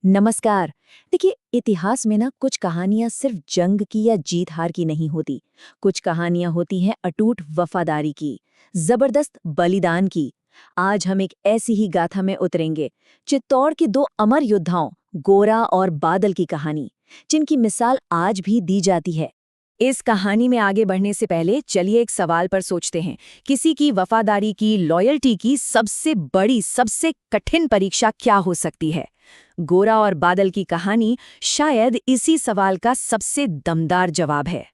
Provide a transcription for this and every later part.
नमस्कार। देखिए, इतिहास में ना कुछ कहानियां सिर्फ जंग की या जीत हार की नहीं होती। कुछ कहानियां होती हैं अटूट वफादारी की, जबरदस्त बलिदान की। आज हम एक ऐसी ही गाथा में उतरेंगे, चित्तौड़ के दो अमर योद्धाओं गोरा और बादल की कहानी, जिनकी मिसाल आज भी दी जाती है। इस कहानी में आगे बढ़ने से पहले चलिए एक सवाल पर सोचते हैं। किसी की वफादारी की, लॉयल्टी की सबसे बड़ी, सबसे कठिन परीक्षा क्या हो सकती है? गोरा और बादल की कहानी शायद इसी सवाल का सबसे दमदार जवाब है।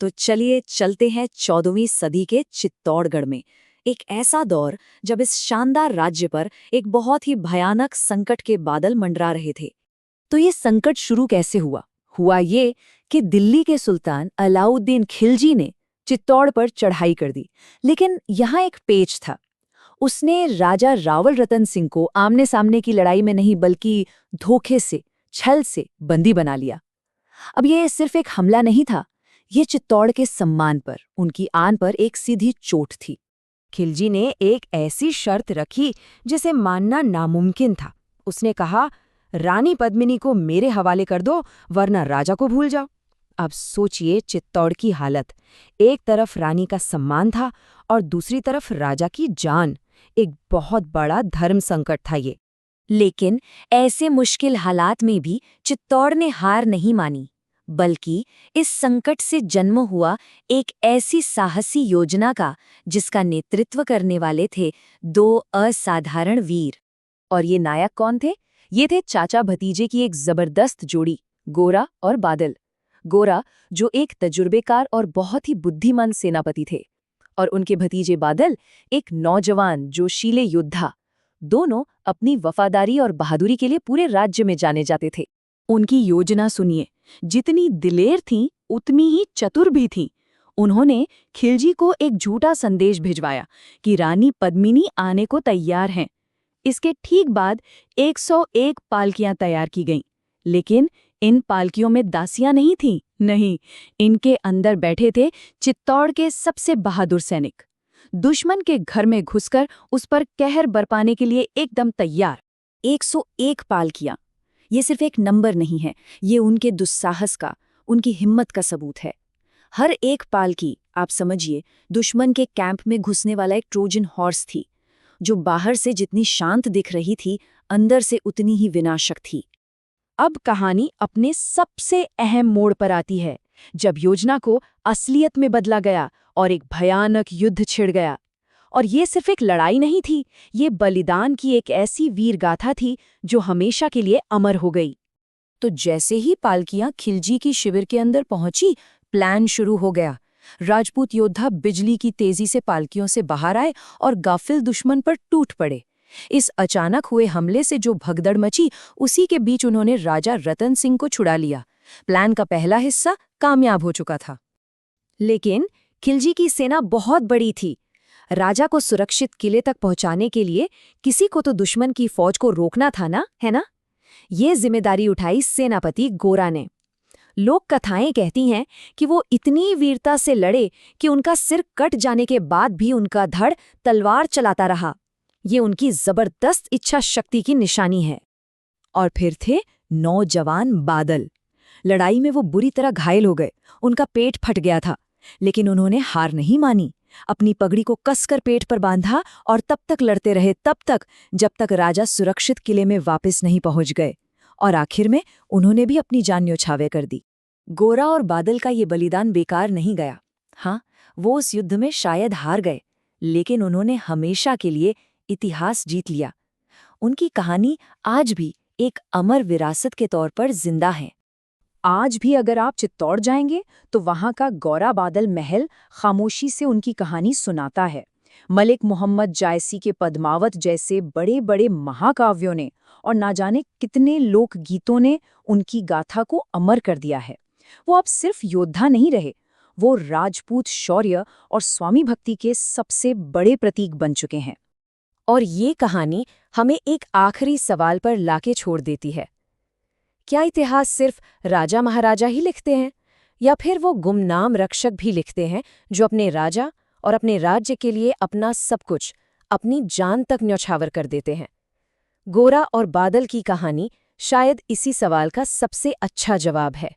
तो चलिए चलते हैं 14वीं सदी के चित्तौड़गढ़ में। एक ऐसा दौर जब इस शानदार राज्य पर एक बहुत ही भयानक संकट के बादल मंडरा रहे थे। तो ये संकट शुरू कैसे हुआ? हुआ ये कि दिल्ली के सुल्तान अलाउद्दीन खिलजी ने चित्तौड़ पर चढ़ाई कर दी। लेकिन यहाँ एक पेच था। उसने राजा रावल रतन सिंह को आमने सामने की लड़ाई में नहीं बल्कि धोखे से, छल से बंदी बना लिया। अब ये सिर्फ एक हमला नहीं था, ये चित्तौड़ के सम्मान पर, उनकी आन पर एक सीधी चोट थी। खिलजी ने एक ऐसी शर्त रखी जिसे मानना नामुमकिन था। उसने कहा, रानी पद्मिनी को मेरे हवाले कर दो, वरना राजा को भूल जाओ। अब सोचिए चित्तौड़ की हालत। एक तरफ रानी का सम्मान था और दूसरी तरफ राजा की जान। एक बहुत बड़ा धर्म संकट था ये। लेकिन ऐसे मुश्किल हालात में भी चित्तौड़ ने हार नहीं मानी, बल्कि इस संकट से जन्म हुआ एक ऐसी साहसी योजना का जिसका नेतृत्व करने वाले थे दो असाधारण वीर। और ये नायक कौन थे? ये थे चाचा भतीजे की एक जबरदस्त जोड़ी, गोरा और बादल। गोरा जो एक तजुर्बेकार और बहुत ही बुद्धिमान सेनापति थे, और उनके भतीजे बादल एक नौजवान जोशीले योद्धा। दोनों अपनी वफादारी और बहादुरी के लिए पूरे राज्य में जाने जाते थे। उनकी योजना सुनिए, जितनी दिलेर थी उतनी ही चतुर भी थी। उन्होंने खिलजी को एक झूठा संदेश भिजवाया कि रानी पद्मिनी आने को तैयार हैं। इसके ठीक बाद 101 पालकियां तैयार की गईं, लेकिन इन पालकियों में दासियां नहीं थीं। नहीं, इनके अंदर बैठे थे चित्तौड़ के सबसे बहादुर सैनिक, दुश्मन के घर में घुसकर उस पर कहर बरपाने के लिए एकदम तैयार। 101 पालकियां, ये सिर्फ एक नंबर नहीं है, ये उनके दुस्साहस का, उनकी हिम्मत का सबूत है। हर एक पालकी, आप समझिए, दुश्मन के कैंप में घुसने वाला एक ट्रोजन हॉर्स थी, जो बाहर से जितनी शांत दिख रही थी, अंदर से उतनी ही विनाशक थी। अब कहानी अपने सबसे अहम मोड़ पर आती है, जब योजना को असलियत में बदला गया और एक भयानक युद्ध छिड़ गया। और ये सिर्फ एक लड़ाई नहीं थी, ये बलिदान की एक ऐसी वीर गाथा थी जो हमेशा के लिए अमर हो गई। तो जैसे ही पालकियां खिलजी की शिविर के अंदर पहुंची, प्लान शुरू हो गया। राजपूत योद्धा बिजली की तेजी से पालकियों से बाहर आए और गाफिल दुश्मन पर टूट पड़े। इस अचानक हुए हमले से जो भगदड़ मची, उसी के बीच उन्होंने राजा रतन सिंह को छुड़ा लिया। प्लान का पहला हिस्सा कामयाब हो चुका था। लेकिन खिलजी की सेना बहुत बड़ी थी। राजा को सुरक्षित किले तक पहुंचाने के लिए किसी को तो दुश्मन की फौज को रोकना था ना, है ना? ये जिम्मेदारी उठाई सेनापति गोरा ने। लोक कथाएं कहती हैं कि वो इतनी वीरता से लड़े कि उनका सिर कट जाने के बाद भी उनका धड़ तलवार चलाता रहा। ये उनकी जबरदस्त इच्छा शक्ति की निशानी है। और फिर थे नौजवान बादल। लड़ाई में वो बुरी तरह घायल हो गए, उनका पेट फट गया था, लेकिन उन्होंने हार नहीं मानी। अपनी पगड़ी को कसकर पेट पर बांधा और तब तक लड़ते रहे, तब तक जब तक राजा सुरक्षित किले में वापस नहीं पहुंच गए। और आखिर में उन्होंने भी अपनी जान न्यौछावर कर दी। गोरा और बादल का ये बलिदान बेकार नहीं गया। हाँ, वो उस युद्ध में शायद हार गए, लेकिन उन्होंने हमेशा के लिए इतिहास जीत लिया। उनकी कहानी आज भी एक अमर विरासत के तौर पर जिंदा है। आज भी अगर आप चित्तौड़ जाएंगे तो वहां का गौरा बादल महल खामोशी से उनकी कहानी सुनाता है। मलिक मोहम्मद जायसी के पद्मावत जैसे बड़े बड़े महाकाव्यों ने और ना जाने कितने लोक गीतों ने उनकी गाथा को अमर कर दिया है। वो अब सिर्फ योद्धा नहीं रहे, वो राजपूत शौर्य और स्वामी भक्ति के सबसे बड़े प्रतीक बन चुके हैं। और ये कहानी हमें एक आखिरी सवाल पर लाके छोड़ देती है। क्या इतिहास सिर्फ राजा महाराजा ही लिखते हैं, या फिर वो गुमनाम रक्षक भी लिखते हैं जो अपने राजा और अपने राज्य के लिए अपना सब कुछ, अपनी जान तक न्यौछावर कर देते हैं? गोरा और बादल की कहानी शायद इसी सवाल का सबसे अच्छा जवाब है।